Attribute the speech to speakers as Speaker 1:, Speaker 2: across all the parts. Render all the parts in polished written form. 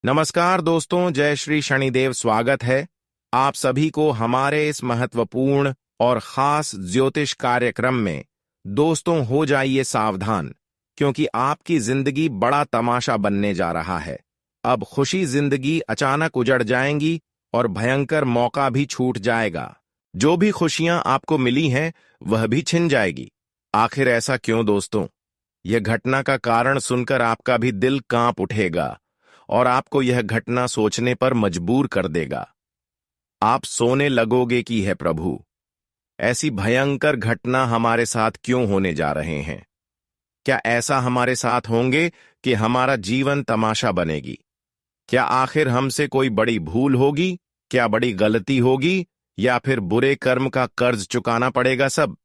Speaker 1: नमस्कार दोस्तों, जय श्री शनिदेव। स्वागत है आप सभी को हमारे इस महत्वपूर्ण और खास ज्योतिष कार्यक्रम में। दोस्तों, हो जाइए सावधान, क्योंकि आपकी जिंदगी बड़ा तमाशा बनने जा रहा है। अब खुशी जिंदगी अचानक उजड़ जाएंगी और भयंकर मौका भी छूट जाएगा। जो भी खुशियां आपको मिली हैं वह भी छिन जाएगी। आखिर ऐसा क्यों दोस्तों? यह घटना का कारण सुनकर आपका भी दिल कांप उठेगा और आपको यह घटना सोचने पर मजबूर कर देगा। आप सोने लगोगे कि है प्रभु, ऐसी भयंकर घटना हमारे साथ क्यों होने जा रहे हैं? क्या ऐसा हमारे साथ होंगे कि हमारा जीवन तमाशा बनेगी? क्या आखिर हमसे कोई बड़ी भूल होगी? क्या बड़ी गलती होगी? या फिर बुरे कर्म का कर्ज चुकाना पड़ेगा? सब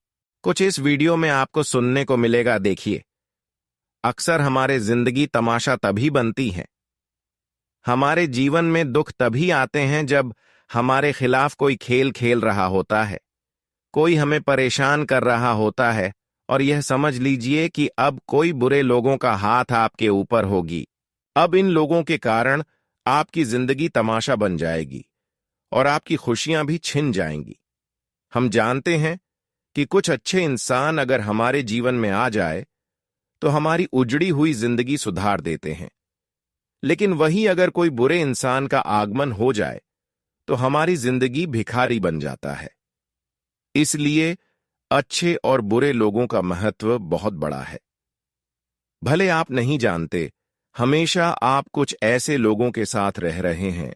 Speaker 1: कुछ इस वीडियो में आपको सुनने को मिलेगा। देखिए, अक्सर हमारे जिंदगी तमाशा तभी बनती है, हमारे जीवन में दुख तभी आते हैं जब हमारे खिलाफ कोई खेल खेल रहा होता है, कोई हमें परेशान कर रहा होता है और यह समझ लीजिए कि अब कोई बुरे लोगों का हाथ आपके ऊपर होगी। अब इन लोगों के कारण आपकी जिंदगी तमाशा बन जाएगी और आपकी खुशियां भी छिन जाएंगी। हम जानते हैं कि कुछ अच्छे इंसान अगर हमारे जीवन में आ जाए तो हमारी उजड़ी हुई जिंदगी सुधार देते हैं, लेकिन वही अगर कोई बुरे इंसान का आगमन हो जाए तो हमारी जिंदगी भिखारी बन जाता है। इसलिए अच्छे और बुरे लोगों का महत्व बहुत बड़ा है। भले आप नहीं जानते, हमेशा आप कुछ ऐसे लोगों के साथ रह रहे हैं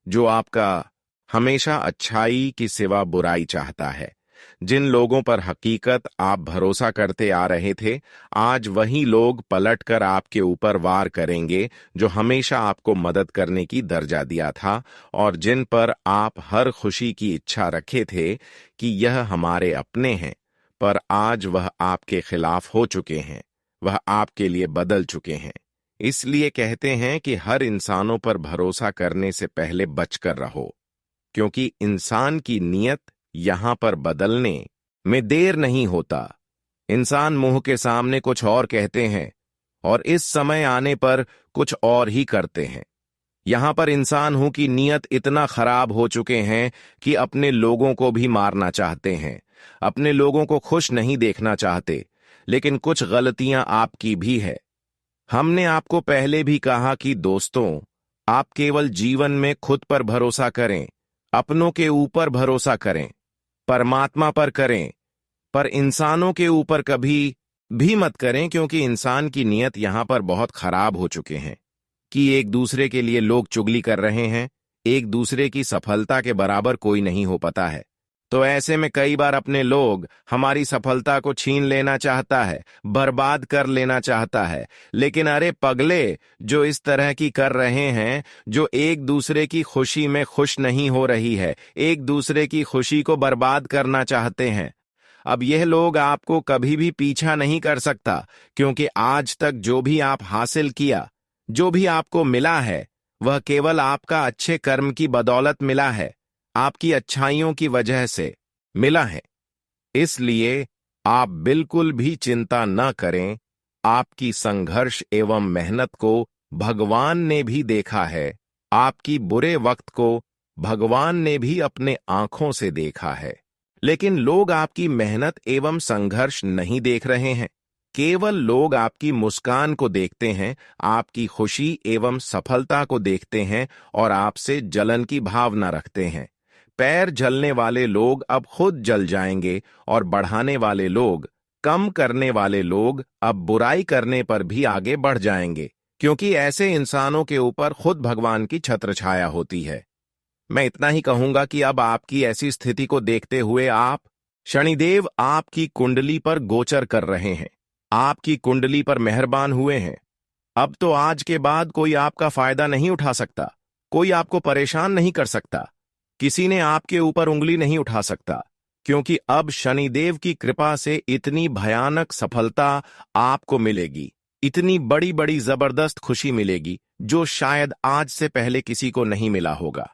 Speaker 1: जो आपका हमेशा अच्छाई की सिवा बुराई चाहता है। जिन लोगों पर हकीकत आप भरोसा करते आ रहे थे, आज वही लोग पलटकर आपके ऊपर वार करेंगे जो हमेशा आपको मदद करने की दर्जा दिया था, और जिन पर आप हर खुशी की इच्छा रखे थे कि यह हमारे अपने हैं, पर आज वह आपके खिलाफ हो चुके हैं, वह आपके लिए बदल चुके हैं। इसलिए कहते हैं कि हर इंसानों पर भरोसा करने से पहले बचकर रहो, क्योंकि इंसान की नीयत यहां पर बदलने में देर नहीं होता। इंसान मुंह के सामने कुछ और कहते हैं और इस समय आने पर कुछ और ही करते हैं। यहां पर इंसान हूं की नीयत इतना खराब हो चुके हैं कि अपने लोगों को भी मारना चाहते हैं, अपने लोगों को खुश नहीं देखना चाहते। लेकिन कुछ गलतियां आपकी भी है। हमने आपको पहले भी कहा कि दोस्तों, आप केवल जीवन में खुद पर भरोसा करें, अपनों के ऊपर भरोसा करें, परमात्मा पर करें, पर इंसानों के ऊपर कभी भी मत करें, क्योंकि इंसान की नीयत यहां पर बहुत खराब हो चुके हैं कि एक दूसरे के लिए लोग चुगली कर रहे हैं। एक दूसरे की सफलता के बराबर कोई नहीं हो पाता है, तो ऐसे में कई बार अपने लोग हमारी सफलता को छीन लेना चाहता है, बर्बाद कर लेना चाहता है। लेकिन अरे पगले, जो इस तरह की कर रहे हैं, जो एक दूसरे की खुशी में खुश नहीं हो रही है, एक दूसरे की खुशी को बर्बाद करना चाहते हैं, अब यह लोग आपको कभी भी पीछा नहीं कर सकता, क्योंकि आज तक जो भी आप हासिल किया, जो भी आपको मिला है, वह केवल आपका अच्छे कर्म की बदौलत मिला है, आपकी अच्छाइयों की वजह से मिला है। इसलिए आप बिल्कुल भी चिंता न करें। आपकी संघर्ष एवं मेहनत को भगवान ने भी देखा है, आपकी बुरे वक्त को भगवान ने भी अपने आंखों से देखा है। लेकिन लोग आपकी मेहनत एवं संघर्ष नहीं देख रहे हैं, केवल लोग आपकी मुस्कान को देखते हैं, आपकी खुशी एवं सफलता को देखते हैं और आपसे जलन की भावना रखते हैं। पैर जलने वाले लोग अब खुद जल जाएंगे और बढ़ाने वाले लोग, कम करने वाले लोग अब बुराई करने पर भी आगे बढ़ जाएंगे, क्योंकि ऐसे इंसानों के ऊपर खुद भगवान की छत्र छाया होती है। मैं इतना ही कहूंगा कि अब आपकी ऐसी स्थिति को देखते हुए आप शनिदेव आपकी कुंडली पर गोचर कर रहे हैं, आपकी कुंडली पर मेहरबान हुए हैं। अब तो आज के बाद कोई आपका फायदा नहीं उठा सकता, कोई आपको परेशान नहीं कर सकता, किसी ने आपके ऊपर उंगली नहीं उठा सकता, क्योंकि अब शनिदेव की कृपा से इतनी भयानक सफलता आपको मिलेगी, इतनी बड़ी बड़ी जबरदस्त खुशी मिलेगी जो शायद आज से पहले किसी को नहीं मिला होगा।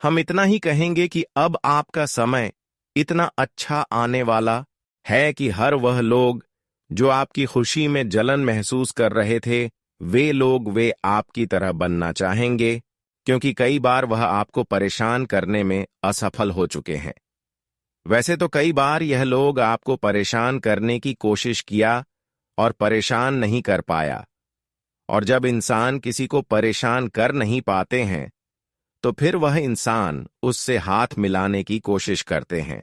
Speaker 1: हम इतना ही कहेंगे कि अब आपका समय इतना अच्छा आने वाला है कि हर वह लोग जो आपकी खुशी में जलन महसूस कर रहे थे, वे आपकी तरह बनना चाहेंगे, क्योंकि कई बार वह आपको परेशान करने में असफल हो चुके हैं। वैसे तो कई बार यह लोग आपको परेशान करने की कोशिश किया और परेशान नहीं कर पाया, और जब इंसान किसी को परेशान कर नहीं पाते हैं तो फिर वह इंसान उससे हाथ मिलाने की कोशिश करते हैं।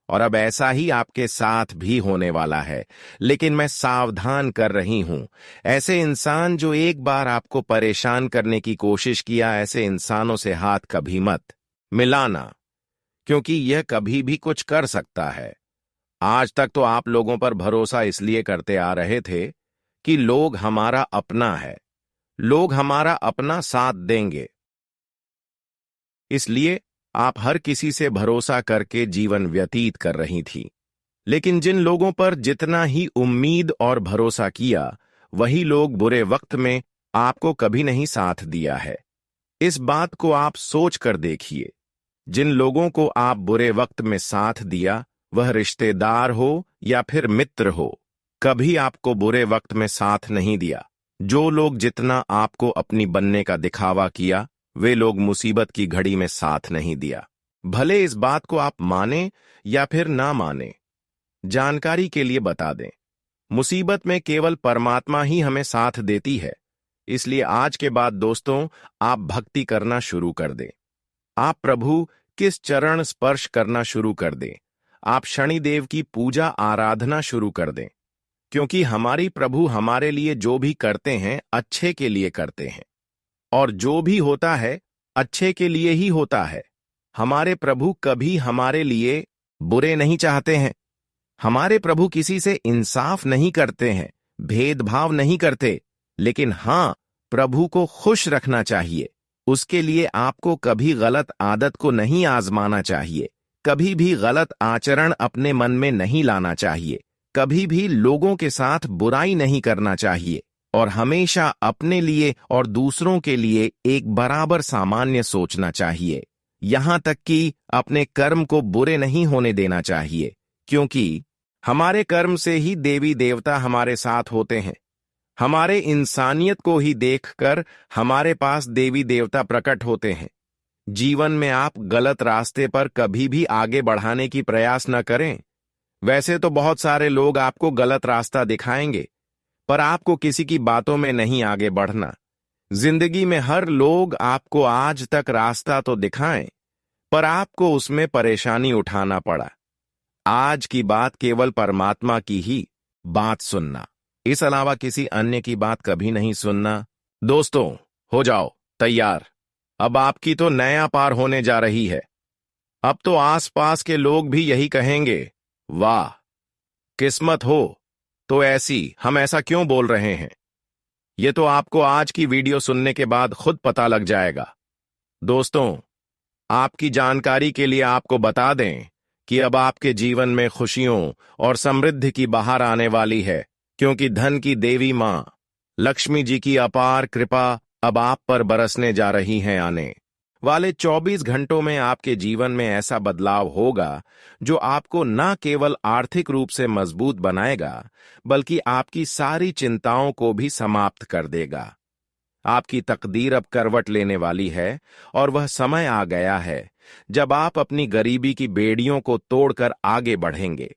Speaker 1: और अब ऐसा ही आपके साथ भी होने वाला है, लेकिन मैं सावधान कर रही हूं। ऐसे इंसान जो एक बार आपको परेशान करने की कोशिश किया, ऐसे इंसानों से हाथ कभी मत मिलाना, क्योंकि यह कभी भी कुछ कर सकता है। आज तक तो आप लोगों पर भरोसा इसलिए करते आ रहे थे कि लोग हमारा अपना है, लोग हमारा अपना साथ देंगे, इसलिए आप हर किसी से भरोसा करके जीवन व्यतीत कर रही थी। लेकिन जिन लोगों पर जितना ही उम्मीद और भरोसा किया, वही लोग बुरे वक्त में आपको कभी नहीं साथ दिया है। इस बात को आप सोच कर देखिए। जिन लोगों को आप बुरे वक्त में साथ दिया, वह रिश्तेदार हो या फिर मित्र हो, कभी आपको बुरे वक्त में साथ नहीं दिया। जो लोग जितना आपको अपनी बनने का दिखावा किया, वे लोग मुसीबत की घड़ी में साथ नहीं दिया। भले इस बात को आप माने या फिर ना माने, जानकारी के लिए बता दें, मुसीबत में केवल परमात्मा ही हमें साथ देती है। इसलिए आज के बाद दोस्तों, आप भक्ति करना शुरू कर दें। आप प्रभु किस चरण स्पर्श करना शुरू कर दें। आप शनिदेव की पूजा आराधना शुरू कर दें, क्योंकि हमारी प्रभु हमारे लिए जो भी करते हैं अच्छे के लिए करते हैं, और जो भी होता है अच्छे के लिए ही होता है। हमारे प्रभु कभी हमारे लिए बुरे नहीं चाहते हैं। हमारे प्रभु किसी से इंसाफ नहीं करते हैं, भेदभाव नहीं करते। लेकिन हां, प्रभु को खुश रखना चाहिए। उसके लिए आपको कभी गलत आदत को नहीं आजमाना चाहिए, कभी भी गलत आचरण अपने मन में नहीं लाना चाहिए, कभी भी लोगों के साथ बुराई नहीं करना चाहिए, और हमेशा अपने लिए और दूसरों के लिए एक बराबर सामान्य सोचना चाहिए। यहां तक कि अपने कर्म को बुरे नहीं होने देना चाहिए, क्योंकि हमारे कर्म से ही देवी देवता हमारे साथ होते हैं। हमारे इंसानियत को ही देखकर हमारे पास देवी देवता प्रकट होते हैं। जीवन में आप गलत रास्ते पर कभी भी आगे बढ़ाने की प्रयास न करें। वैसे तो बहुत सारे लोग आपको गलत रास्ता दिखाएंगे, पर आपको किसी की बातों में नहीं आगे बढ़ना। जिंदगी में हर लोग आपको आज तक रास्ता तो दिखाएं, पर आपको उसमें परेशानी उठाना पड़ा। आज की बात केवल परमात्मा की ही बात सुनना, इस अलावा किसी अन्य की बात कभी नहीं सुनना। दोस्तों, हो जाओ तैयार। अब आपकी तो नया पार होने जा रही है। अब तो आसपास के लोग भी यही कहेंगे, वाह, किस्मत हो तो ऐसी। हम ऐसा क्यों बोल रहे हैं, ये तो आपको आज की वीडियो सुनने के बाद खुद पता लग जाएगा। दोस्तों, आपकी जानकारी के लिए आपको बता दें कि अब आपके जीवन में खुशियों और समृद्धि की बहार आने वाली है, क्योंकि धन की देवी मां लक्ष्मी जी की अपार कृपा अब आप पर बरसने जा रही है। आने वाले 24 घंटों में आपके जीवन में ऐसा बदलाव होगा जो आपको न केवल आर्थिक रूप से मजबूत बनाएगा, बल्कि आपकी सारी चिंताओं को भी समाप्त कर देगा। आपकी तकदीर अब करवट लेने वाली है, और वह समय आ गया है जब आप अपनी गरीबी की बेड़ियों को तोड़कर आगे बढ़ेंगे।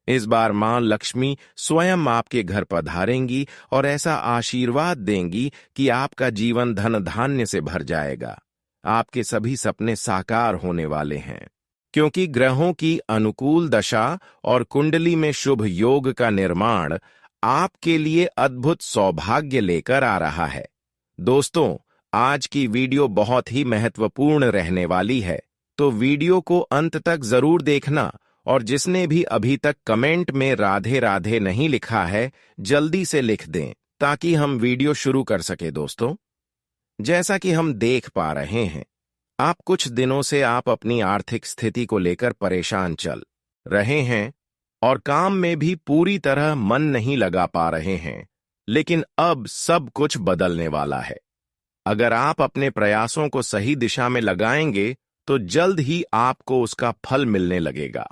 Speaker 1: इस बार मां लक्ष्मी स्वयं आपके घर पधारेंगी और ऐसा आशीर्वाद देंगी कि आपका जीवन धन धान्य से भर जाएगा। आपके सभी सपने साकार होने वाले हैं, क्योंकि ग्रहों की अनुकूल दशा और कुंडली में शुभ योग का निर्माण आपके लिए अद्भुत सौभाग्य लेकर आ रहा है। दोस्तों, आज की वीडियो बहुत ही महत्वपूर्ण रहने वाली है, तो वीडियो को अंत तक जरूर देखना। और जिसने भी अभी तक कमेंट में राधे राधे नहीं लिखा है, जल्दी से लिख दें, ताकि हम वीडियो शुरू कर सके। दोस्तों, जैसा कि हम देख पा रहे हैं, आप कुछ दिनों से आप अपनी आर्थिक स्थिति को लेकर परेशान चल रहे हैं और काम में भी पूरी तरह मन नहीं लगा पा रहे हैं। लेकिन अब सब कुछ बदलने वाला है। अगर आप अपने प्रयासों को सही दिशा में लगाएंगे तो जल्द ही आपको उसका फल मिलने लगेगा।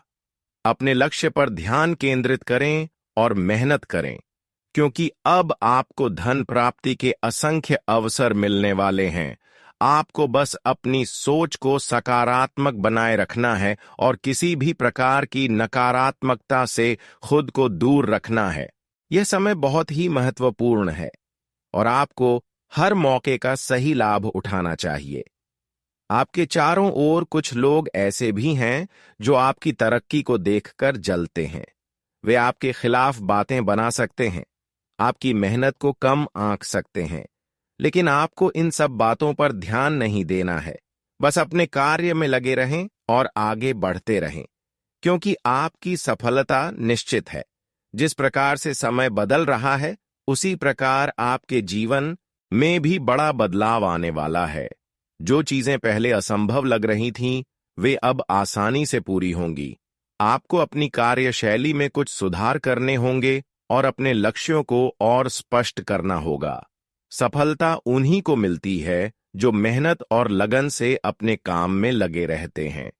Speaker 1: अपने लक्ष्य पर ध्यान केंद्रित करें और मेहनत करें, क्योंकि अब आपको धन प्राप्ति के असंख्य अवसर मिलने वाले हैं। आपको बस अपनी सोच को सकारात्मक बनाए रखना है और किसी भी प्रकार की नकारात्मकता से खुद को दूर रखना है। यह समय बहुत ही महत्वपूर्ण है और आपको हर मौके का सही लाभ उठाना चाहिए। आपके चारों ओर कुछ लोग ऐसे भी हैं जो आपकी तरक्की को देखकर जलते हैं। वे आपके खिलाफ बातें बना सकते हैं, आपकी मेहनत को कम आंक सकते हैं, लेकिन आपको इन सब बातों पर ध्यान नहीं देना है। बस अपने कार्य में लगे रहें और आगे बढ़ते रहें, क्योंकि आपकी सफलता निश्चित है। जिस प्रकार से समय बदल रहा है, उसी प्रकार आपके जीवन में भी बड़ा बदलाव आने वाला है। जो चीजें पहले असंभव लग रही थीं, वे अब आसानी से पूरी होंगी। आपको अपनी कार्यशैली में कुछ सुधार करने होंगे और अपने लक्ष्यों को और स्पष्ट करना होगा। सफलता उन्हीं को मिलती है जो मेहनत और लगन से अपने काम में लगे रहते हैं।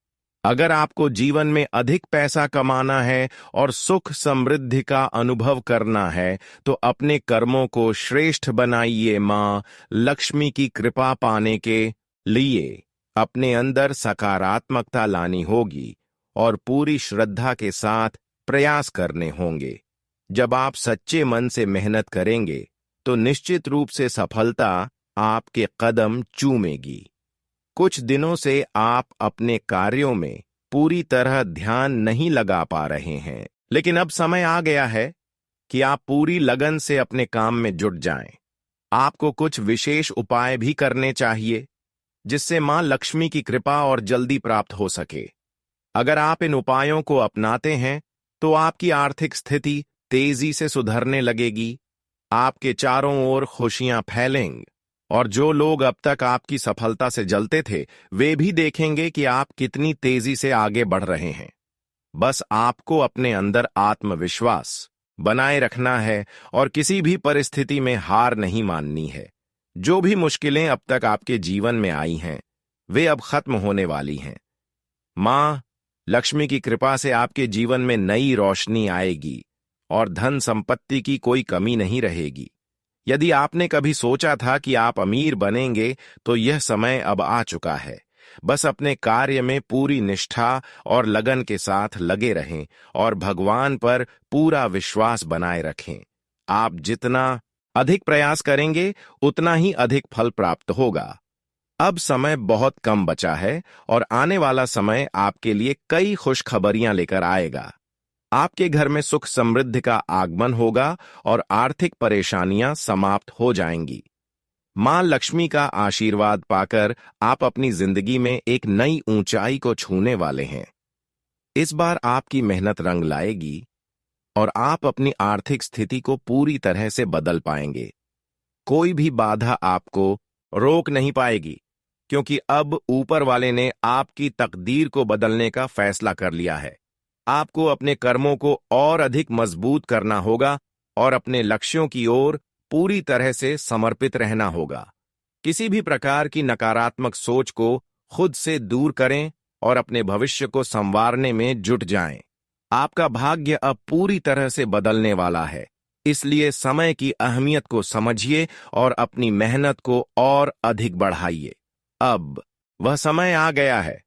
Speaker 1: अगर आपको जीवन में अधिक पैसा कमाना है और सुख समृद्धि का अनुभव करना है, तो अपने कर्मों को श्रेष्ठ बनाइए। मां लक्ष्मी की कृपा पाने के लिए अपने अंदर सकारात्मकता लानी होगी और पूरी श्रद्धा के साथ प्रयास करने होंगे। जब आप सच्चे मन से मेहनत करेंगे, तो निश्चित रूप से सफलता आपके कदम चूमेगी। कुछ दिनों से आप अपने कार्यों में पूरी तरह ध्यान नहीं लगा पा रहे हैं, लेकिन अब समय आ गया है कि आप पूरी लगन से अपने काम में जुट जाएं। आपको कुछ विशेष उपाय भी करने चाहिए, जिससे मां लक्ष्मी की कृपा और जल्दी प्राप्त हो सके। अगर आप इन उपायों को अपनाते हैं, तो आपकी आर्थिक स्थिति तेजी से सुधरने लगेगी। आपके चारों ओर खुशियां फैलेंगी और जो लोग अब तक आपकी सफलता से जलते थे, वे भी देखेंगे कि आप कितनी तेजी से आगे बढ़ रहे हैं। बस आपको अपने अंदर आत्मविश्वास बनाए रखना है और किसी भी परिस्थिति में हार नहीं माननी है। जो भी मुश्किलें अब तक आपके जीवन में आई हैं, वे अब खत्म होने वाली हैं। मां लक्ष्मी की कृपा से आपके जीवन में नई रोशनी आएगी और धन संपत्ति की कोई कमी नहीं रहेगी। यदि आपने कभी सोचा था कि आप अमीर बनेंगे, तो यह समय अब आ चुका है। बस अपने कार्य में पूरी निष्ठा और लगन के साथ लगे रहें और भगवान पर पूरा विश्वास बनाए रखें। आप जितना अधिक प्रयास करेंगे, उतना ही अधिक फल प्राप्त होगा। अब समय बहुत कम बचा है और आने वाला समय आपके लिए कई खुशखबरियां लेकर आएगा। आपके घर में सुख समृद्धि का आगमन होगा और आर्थिक परेशानियां समाप्त हो जाएंगी। मां लक्ष्मी का आशीर्वाद पाकर आप अपनी जिंदगी में एक नई ऊंचाई को छूने वाले हैं। इस बार आपकी मेहनत रंग लाएगी और आप अपनी आर्थिक स्थिति को पूरी तरह से बदल पाएंगे। कोई भी बाधा आपको रोक नहीं पाएगी, क्योंकि अब ऊपर वाले ने आपकी तकदीर को बदलने का फैसला कर लिया है। आपको अपने कर्मों को और अधिक मजबूत करना होगा और अपने लक्ष्यों की ओर पूरी तरह से समर्पित रहना होगा। किसी भी प्रकार की नकारात्मक सोच को खुद से दूर करें और अपने भविष्य को संवारने में जुट जाएं। आपका भाग्य अब पूरी तरह से बदलने वाला है, इसलिए समय की अहमियत को समझिए और अपनी मेहनत को और अधिक बढ़ाइए। अब वह समय आ गया है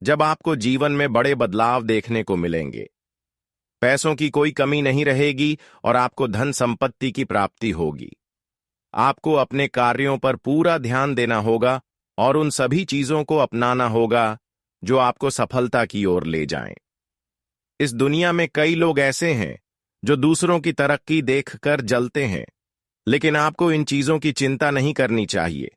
Speaker 1: जब आपको जीवन में बड़े बदलाव देखने को मिलेंगे। पैसों की कोई कमी नहीं रहेगी और आपको धन संपत्ति की प्राप्ति होगी। आपको अपने कार्यों पर पूरा ध्यान देना होगा और उन सभी चीजों को अपनाना होगा जो आपको सफलता की ओर ले जाएं। इस दुनिया में कई लोग ऐसे हैं जो दूसरों की तरक्की देखकर जलते हैं, लेकिन आपको इन चीजों की चिंता नहीं करनी चाहिए।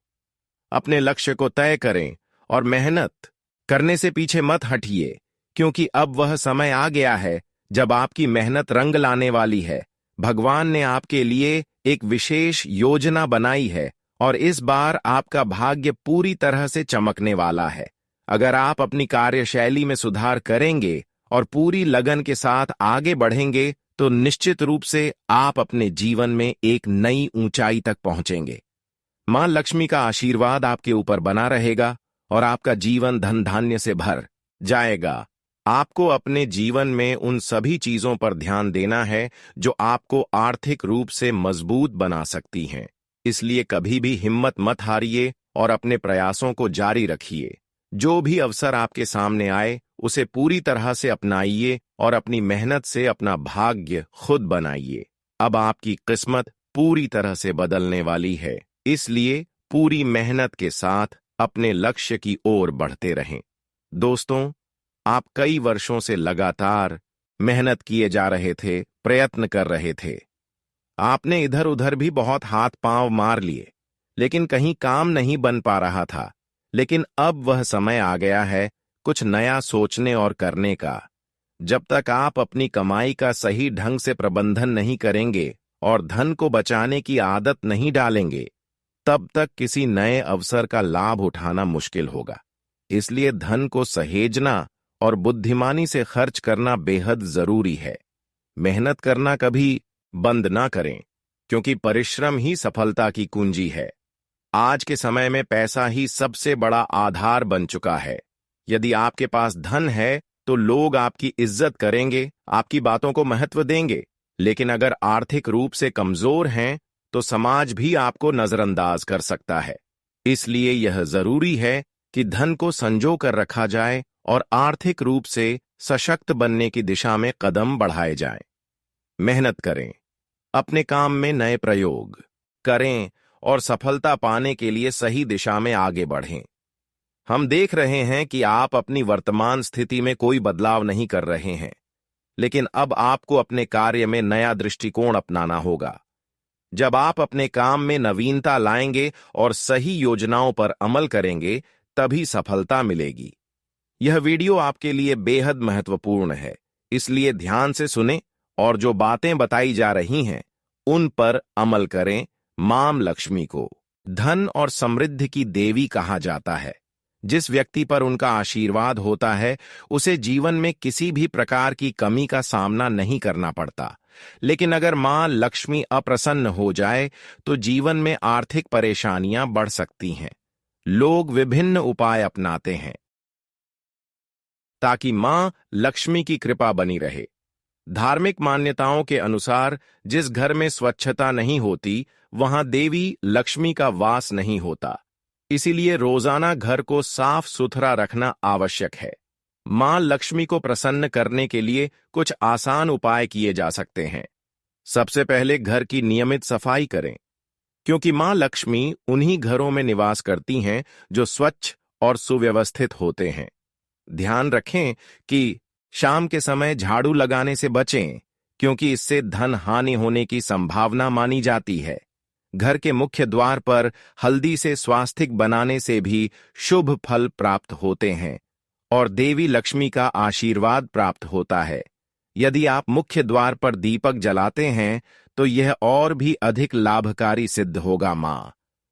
Speaker 1: अपने लक्ष्य को तय करें और मेहनत करने से पीछे मत हटिए, क्योंकि अब वह समय आ गया है जब आपकी मेहनत रंग लाने वाली है। भगवान ने आपके लिए एक विशेष योजना बनाई है और इस बार आपका भाग्य पूरी तरह से चमकने वाला है। अगर आप अपनी कार्यशैली में सुधार करेंगे और पूरी लगन के साथ आगे बढ़ेंगे, तो निश्चित रूप से आप अपने जीवन में एक नई ऊंचाई तक पहुंचेंगे। मां लक्ष्मी का आशीर्वाद आपके ऊपर बना रहेगा और आपका जीवन धन धान्य से भर जाएगा। आपको अपने जीवन में उन सभी चीजों पर ध्यान देना है जो आपको आर्थिक रूप से मजबूत बना सकती हैं। इसलिए कभी भी हिम्मत मत हारिए और अपने प्रयासों को जारी रखिए। जो भी अवसर आपके सामने आए उसे पूरी तरह से अपनाइए और अपनी मेहनत से अपना भाग्य खुद बनाइए। अब आपकी किस्मत पूरी तरह से बदलने वाली है, इसलिए पूरी मेहनत के साथ अपने लक्ष्य की ओर बढ़ते रहें। दोस्तों, आप कई वर्षों से लगातार मेहनत किए जा रहे थे, प्रयत्न कर रहे थे। आपने इधर उधर भी बहुत हाथ पांव मार लिए, लेकिन कहीं काम नहीं बन पा रहा था। लेकिन अब वह समय आ गया है कुछ नया सोचने और करने का। जब तक आप अपनी कमाई का सही ढंग से प्रबंधन नहीं करेंगे और धन को बचाने की आदत नहीं डालेंगे, तब तक किसी नए अवसर का लाभ उठाना मुश्किल होगा। इसलिए धन को सहेजना और बुद्धिमानी से खर्च करना बेहद जरूरी है। मेहनत करना कभी बंद ना करें, क्योंकि परिश्रम ही सफलता की कुंजी है। आज के समय में पैसा ही सबसे बड़ा आधार बन चुका है। यदि आपके पास धन है तो लोग आपकी इज्जत करेंगे, आपकी बातों को महत्व देंगे। लेकिन अगर आर्थिक रूप से कमजोर हैं तो समाज भी आपको नजरअंदाज कर सकता है। इसलिए यह जरूरी है कि धन को संजो कर रखा जाए और आर्थिक रूप से सशक्त बनने की दिशा में कदम बढ़ाए जाएं। मेहनत करें, अपने काम में नए प्रयोग करें और सफलता पाने के लिए सही दिशा में आगे बढ़ें। हम देख रहे हैं कि आप अपनी वर्तमान स्थिति में कोई बदलाव नहीं कर रहे हैं, लेकिन अब आपको अपने कार्य में नया दृष्टिकोण अपनाना होगा। जब आप अपने काम में नवीनता लाएंगे और सही योजनाओं पर अमल करेंगे, तभी सफलता मिलेगी। यह वीडियो आपके लिए बेहद महत्वपूर्ण है, इसलिए ध्यान से सुनें और जो बातें बताई जा रही हैं उन पर अमल करें। मां लक्ष्मी को धन और समृद्धि की देवी कहा जाता है। जिस व्यक्ति पर उनका आशीर्वाद होता है उसे जीवन में किसी भी प्रकार की कमी का सामना नहीं करना पड़ता। लेकिन अगर मां लक्ष्मी अप्रसन्न हो जाए तो जीवन में आर्थिक परेशानियां बढ़ सकती हैं। लोग विभिन्न उपाय अपनाते हैं ताकि मां लक्ष्मी की कृपा बनी रहे। धार्मिक मान्यताओं के अनुसार जिस घर में स्वच्छता नहीं होती वहां देवी लक्ष्मी का वास नहीं होता। इसीलिए रोजाना घर को साफ सुथरा रखना आवश्यक है। मां लक्ष्मी को प्रसन्न करने के लिए कुछ आसान उपाय किए जा सकते हैं। सबसे पहले घर की नियमित सफाई करें, क्योंकि मां लक्ष्मी उन्हीं घरों में निवास करती हैं जो स्वच्छ और सुव्यवस्थित होते हैं। ध्यान रखें कि शाम के समय झाड़ू लगाने से बचें, क्योंकि इससे धन हानि होने की संभावना मानी जाती है। घर के मुख्य द्वार पर हल्दी से स्वास्तिक बनाने से भी शुभ फल प्राप्त होते हैं और देवी लक्ष्मी का आशीर्वाद प्राप्त होता है। यदि आप मुख्य द्वार पर दीपक जलाते हैं तो यह और भी अधिक लाभकारी सिद्ध होगा। मां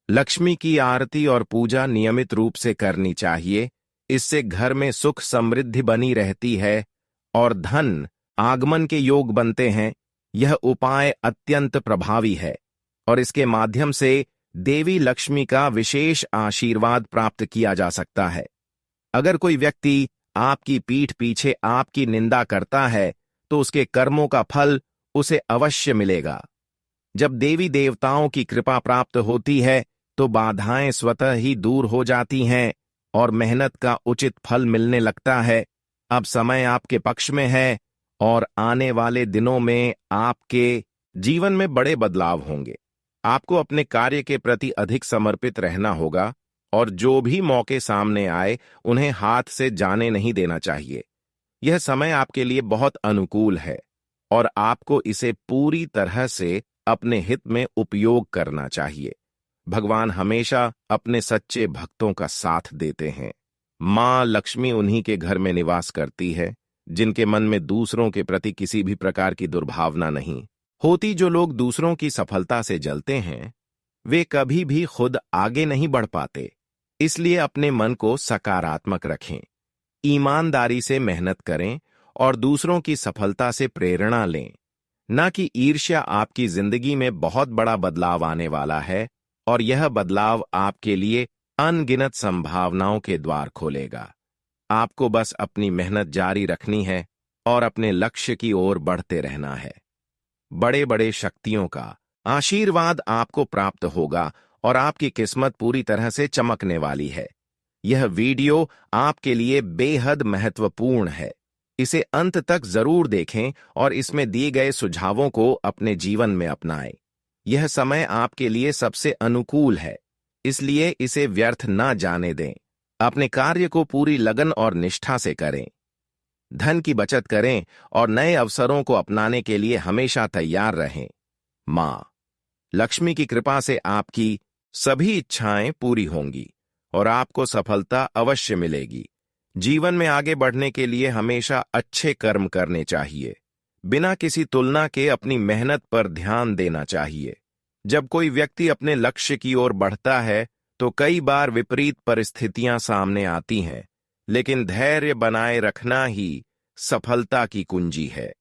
Speaker 1: लक्ष्मी की आरती और पूजा नियमित रूप से करनी चाहिए। इससे घर में सुख समृद्धि बनी रहती है और धन आगमन के योग बनते हैं। यह उपाय अत्यंत प्रभावी है और इसके माध्यम से देवी लक्ष्मी का विशेष आशीर्वाद प्राप्त किया जा सकता है। अगर कोई व्यक्ति आपकी पीठ पीछे आपकी निंदा करता है तो उसके कर्मों का फल उसे अवश्य मिलेगा। जब देवी देवताओं की कृपा प्राप्त होती है तो बाधाएं स्वतः ही दूर हो जाती हैं और मेहनत का उचित फल मिलने लगता है। अब समय आपके पक्ष में है और आने वाले दिनों में आपके जीवन में बड़े बदलाव होंगे। आपको अपने कार्य के प्रति अधिक समर्पित रहना होगा और जो भी मौके सामने आए उन्हें हाथ से जाने नहीं देना चाहिए। यह समय आपके लिए बहुत अनुकूल है और आपको इसे पूरी तरह से अपने हित में उपयोग करना चाहिए। भगवान हमेशा अपने सच्चे भक्तों का साथ देते हैं। मां लक्ष्मी उन्हीं के घर में निवास करती है जिनके मन में दूसरों के प्रति किसी भी प्रकार की दुर्भावना नहीं होती। जो लोग दूसरों की सफलता से जलते हैं वे कभी भी खुद आगे नहीं बढ़ पाते। इसलिए अपने मन को सकारात्मक रखें, ईमानदारी से मेहनत करें और दूसरों की सफलता से प्रेरणा लें। न कि ईर्ष्या आपकी जिंदगी में बहुत बड़ा बदलाव आने वाला है और यह बदलाव आपके लिए अनगिनत संभावनाओं के द्वार खोलेगा। आपको बस अपनी मेहनत जारी रखनी है और अपने लक्ष्य की ओर बढ़ते रहना है। बड़े बड़े शक्तियों का आशीर्वाद आपको प्राप्त होगा और आपकी किस्मत पूरी तरह से चमकने वाली है। यह वीडियो आपके लिए बेहद महत्वपूर्ण है। इसे अंत तक जरूर देखें और इसमें दिए गए सुझावों को अपने जीवन में अपनाएं। यह समय आपके लिए सबसे अनुकूल है, इसलिए इसे व्यर्थ ना जाने दें। अपने कार्य को पूरी लगन और निष्ठा से करें। धन की बचत करें और नए अवसरों को अपनाने के लिए हमेशा तैयार रहें। मां लक्ष्मी की कृपा से आपकी सभी इच्छाएं पूरी होंगी और आपको सफलता अवश्य मिलेगी। जीवन में आगे बढ़ने के लिए हमेशा अच्छे कर्म करने चाहिए। बिना किसी तुलना के अपनी मेहनत पर ध्यान देना चाहिए। जब कोई व्यक्ति अपने लक्ष्य की ओर बढ़ता है तो कई बार विपरीत परिस्थितियां सामने आती हैं, लेकिन धैर्य बनाए रखना ही सफलता की कुंजी है।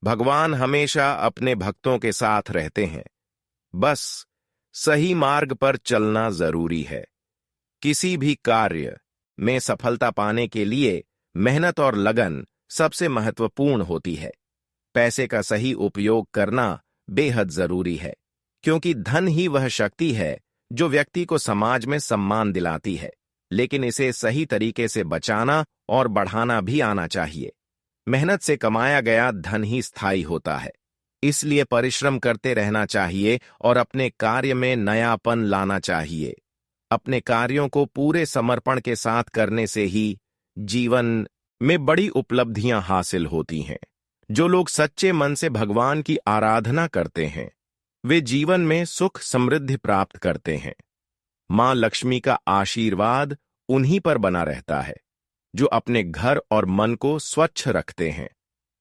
Speaker 1: भगवान हमेशा अपने भक्तों के साथ रहते हैं, बस सही मार्ग पर चलना जरूरी है। किसी भी कार्य में सफलता पाने के लिए मेहनत और लगन सबसे महत्वपूर्ण होती है। पैसे का सही उपयोग करना बेहद जरूरी है, क्योंकि धन ही वह शक्ति है जो व्यक्ति को समाज में सम्मान दिलाती है, लेकिन इसे सही तरीके से बचाना और बढ़ाना भी आना चाहिए। मेहनत से कमाया गया धन ही स्थायी होता है, इसलिए परिश्रम करते रहना चाहिए और अपने कार्य में नयापन लाना चाहिए। अपने कार्यों को पूरे समर्पण के साथ करने से ही जीवन में बड़ी उपलब्धियां हासिल होती हैं। जो लोग सच्चे मन से भगवान की आराधना करते हैं, वे जीवन में सुख समृद्धि प्राप्त करते हैं। मां लक्ष्मी का आशीर्वाद उन्हीं पर बना रहता है जो अपने घर और मन को स्वच्छ रखते हैं।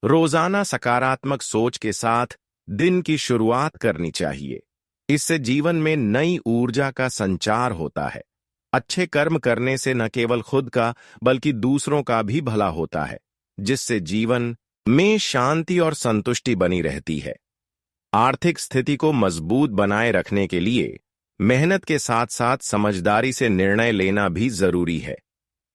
Speaker 1: रोजाना सकारात्मक सोच के साथ दिन की शुरुआत करनी चाहिए। इससे जीवन में नई ऊर्जा का संचार होता है। अच्छे कर्म करने से न केवल खुद का बल्कि दूसरों का भी भला होता है, जिससे जीवन में शांति और संतुष्टि बनी रहती है। आर्थिक स्थिति को मजबूत बनाए रखने के लिए मेहनत के साथ साथ समझदारी से निर्णय लेना भी जरूरी है।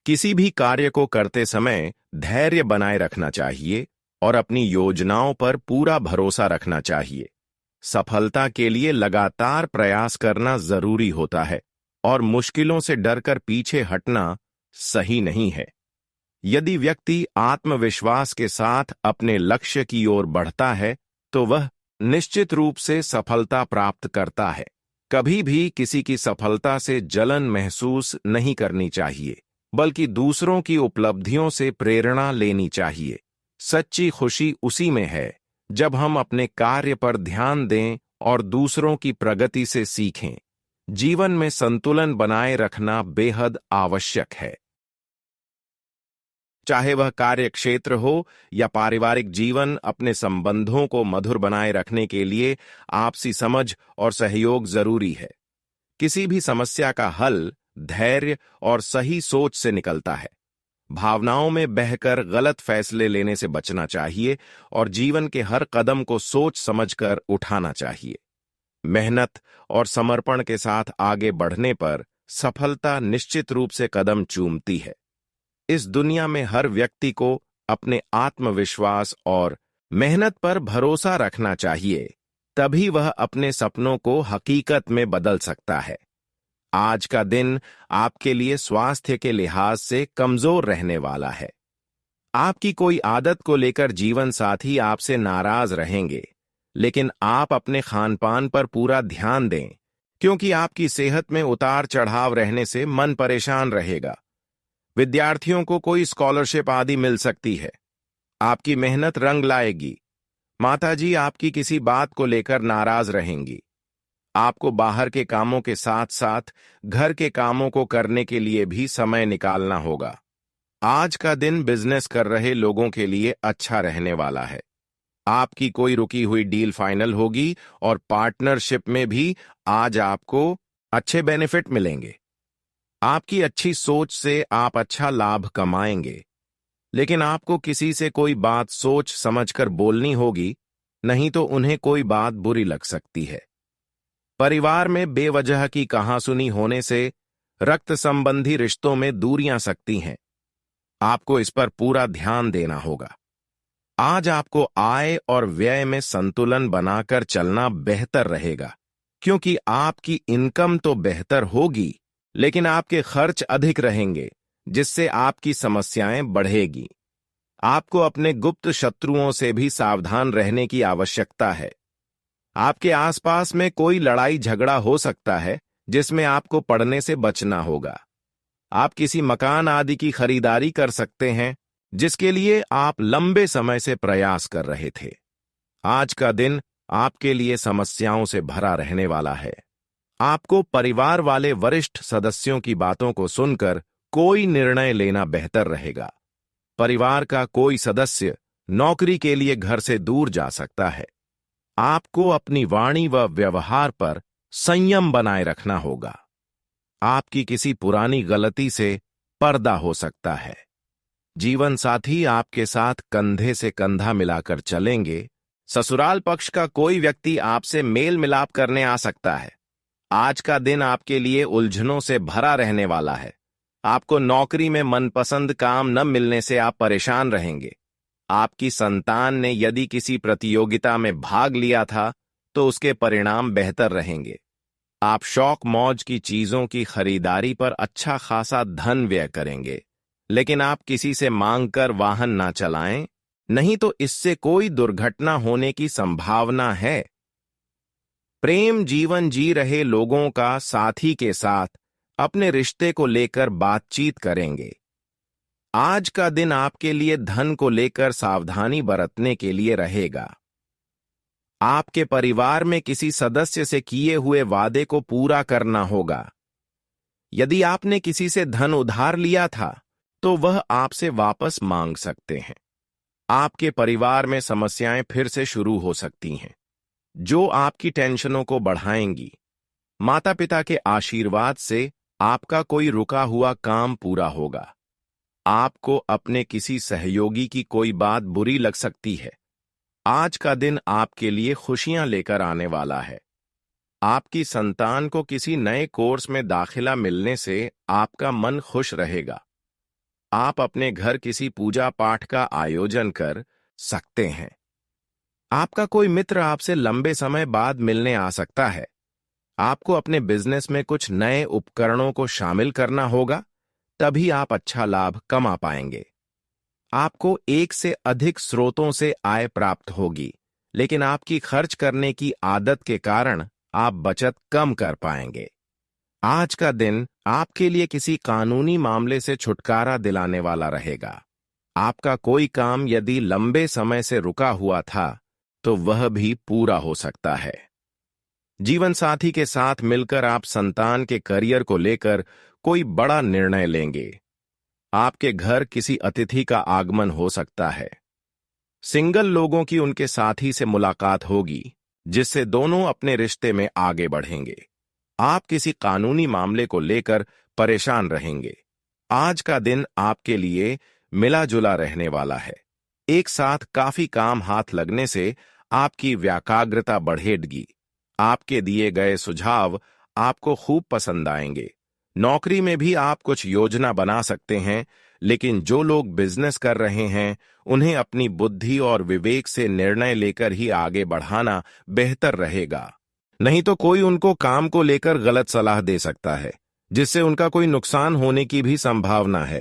Speaker 1: किसी भी कार्य को करते समय धैर्य बनाए रखना चाहिए और अपनी योजनाओं पर पूरा भरोसा रखना चाहिए। सफलता के लिए लगातार प्रयास करना जरूरी होता है और मुश्किलों से डरकर पीछे हटना सही नहीं है। यदि व्यक्ति आत्मविश्वास के साथ अपने लक्ष्य की ओर बढ़ता है तो वह निश्चित रूप से सफलता प्राप्त करता है। कभी भी किसी की सफलता से जलन महसूस नहीं करनी चाहिए, बल्कि दूसरों की उपलब्धियों से प्रेरणा लेनी चाहिए। सच्ची खुशी उसी में है जब हम अपने कार्य पर ध्यान दें और दूसरों की प्रगति से सीखें। जीवन में संतुलन बनाए रखना बेहद आवश्यक है। चाहे वह कार्य क्षेत्र हो या पारिवारिक जीवन, अपने संबंधों को मधुर बनाए रखने के लिए आपसी समझ और सहयोग जरूरी है। किसी भी समस्या का हल धैर्य और सही सोच से निकलता है। भावनाओं में बहकर गलत फैसले लेने से बचना चाहिए और जीवन के हर कदम को सोच समझकर उठाना चाहिए। मेहनत और समर्पण के साथ आगे बढ़ने पर सफलता निश्चित रूप से कदम चूमती है। इस दुनिया में हर व्यक्ति को अपने आत्मविश्वास और मेहनत पर भरोसा रखना चाहिए, तभी वह अपने सपनों को हकीकत में बदल सकता है। आज का दिन आपके लिए स्वास्थ्य के लिहाज से कमजोर रहने वाला है। आपकी कोई आदत को लेकर जीवन साथी आपसे नाराज रहेंगे, लेकिन आप अपने खानपान पर पूरा ध्यान दें, क्योंकि आपकी सेहत में उतार चढ़ाव रहने से मन परेशान रहेगा। विद्यार्थियों को कोई स्कॉलरशिप आदि मिल सकती है। आपकी मेहनत रंग लाएगी। माताजी आपकी किसी बात को लेकर नाराज रहेंगी। आपको बाहर के कामों के साथ साथ घर के कामों को करने के लिए भी समय निकालना होगा। आज का दिन बिजनेस कर रहे लोगों के लिए अच्छा रहने वाला है। आपकी कोई रुकी हुई डील फाइनल होगी और पार्टनरशिप में भी आज आपको अच्छे बेनिफिट मिलेंगे। आपकी अच्छी सोच से आप अच्छा लाभ कमाएंगे, लेकिन आपको किसी से कोई बात सोच समझकर बोलनी होगी, नहीं तो उन्हें कोई बात बुरी लग सकती है। परिवार में बेवजह की कहासुनी होने से रक्त संबंधी रिश्तों में दूरियां सकती हैं। आपको इस पर पूरा ध्यान देना होगा। आज आपको आय और व्यय में संतुलन बनाकर चलना बेहतर रहेगा, क्योंकि आपकी इनकम तो बेहतर होगी, लेकिन आपके खर्च अधिक रहेंगे, जिससे आपकी समस्याएं बढ़ेगी। आपको अपने गुप्त शत्रुओं से भी सावधान रहने की आवश्यकता है। आपके आसपास में कोई लड़ाई झगड़ा हो सकता है, जिसमें आपको पड़ने से बचना होगा। आप किसी मकान आदि की खरीदारी कर सकते हैं, जिसके लिए आप लंबे समय से प्रयास कर रहे थे। आज का दिन आपके लिए समस्याओं से भरा रहने वाला है। आपको परिवार वाले वरिष्ठ सदस्यों की बातों को सुनकर कोई निर्णय लेना बेहतर रहेगा। परिवार का कोई सदस्य नौकरी के लिए घर से दूर जा सकता है। आपको अपनी वाणी व व्यवहार पर संयम बनाए रखना होगा। आपकी किसी पुरानी गलती से पर्दा हो सकता है। जीवन साथी आपके साथ कंधे से कंधा मिलाकर चलेंगे। ससुराल पक्ष का कोई व्यक्ति आपसे मेल मिलाप करने आ सकता है। आज का दिन आपके लिए उलझनों से भरा रहने वाला है। आपको नौकरी में मनपसंद काम न मिलने से आप परेशान रहेंगे। आपकी संतान ने यदि किसी प्रतियोगिता में भाग लिया था, तो उसके परिणाम बेहतर रहेंगे। आप शौक मौज की चीजों की खरीदारी पर अच्छा खासा धन व्यय करेंगे, लेकिन आप किसी से मांगकर वाहन ना चलाएं, नहीं तो इससे कोई दुर्घटना होने की संभावना है। प्रेम जीवन जी रहे लोगों का साथी के साथ अपने रिश्ते को लेकर बातचीत करेंगे। आज का दिन आपके लिए धन को लेकर सावधानी बरतने के लिए रहेगा। आपके परिवार में किसी सदस्य से किए हुए वादे को पूरा करना होगा। यदि आपने किसी से धन उधार लिया था, तो वह आपसे वापस मांग सकते हैं। आपके परिवार में समस्याएं फिर से शुरू हो सकती हैं, जो आपकी टेंशनों को बढ़ाएंगी। माता पिता के आशीर्वाद से आपका कोई रुका हुआ काम पूरा होगा। आपको अपने किसी सहयोगी की कोई बात बुरी लग सकती है। आज का दिन आपके लिए खुशियां लेकर आने वाला है। आपकी संतान को किसी नए कोर्स में दाखिला मिलने से आपका मन खुश रहेगा। आप अपने घर किसी पूजा पाठ का आयोजन कर सकते हैं। आपका कोई मित्र आपसे लंबे समय बाद मिलने आ सकता है। आपको अपने बिजनेस में कुछ नए उपकरणों को शामिल करना होगा, तभी आप अच्छा लाभ कमा पाएंगे। आपको एक से अधिक स्रोतों से आय प्राप्त होगी, लेकिन आपकी खर्च करने की आदत के कारण आप बचत कम कर पाएंगे। आज का दिन आपके लिए किसी कानूनी मामले से छुटकारा दिलाने वाला रहेगा। आपका कोई काम यदि लंबे समय से रुका हुआ था, तो वह भी पूरा हो सकता है। जीवन साथी के साथ मिलकर आप संतान के करियर को लेकर कोई बड़ा निर्णय लेंगे। आपके घर किसी अतिथि का आगमन हो सकता है। सिंगल लोगों की उनके साथी से मुलाकात होगी, जिससे दोनों अपने रिश्ते में आगे बढ़ेंगे। आप किसी कानूनी मामले को लेकर परेशान रहेंगे। आज का दिन आपके लिए मिला जुला रहने वाला है। एक साथ काफी काम हाथ लगने से आपकी व्याकाग्रता बढ़ेगी। आपके दिए गए सुझाव आपको खूब पसंद आएंगे। नौकरी में भी आप कुछ योजना बना सकते हैं, लेकिन जो लोग बिजनेस कर रहे हैं, उन्हें अपनी बुद्धि और विवेक से निर्णय लेकर ही आगे बढ़ाना बेहतर रहेगा। नहीं तो कोई उनको काम को लेकर गलत सलाह दे सकता है, जिससे उनका कोई नुकसान होने की भी संभावना है।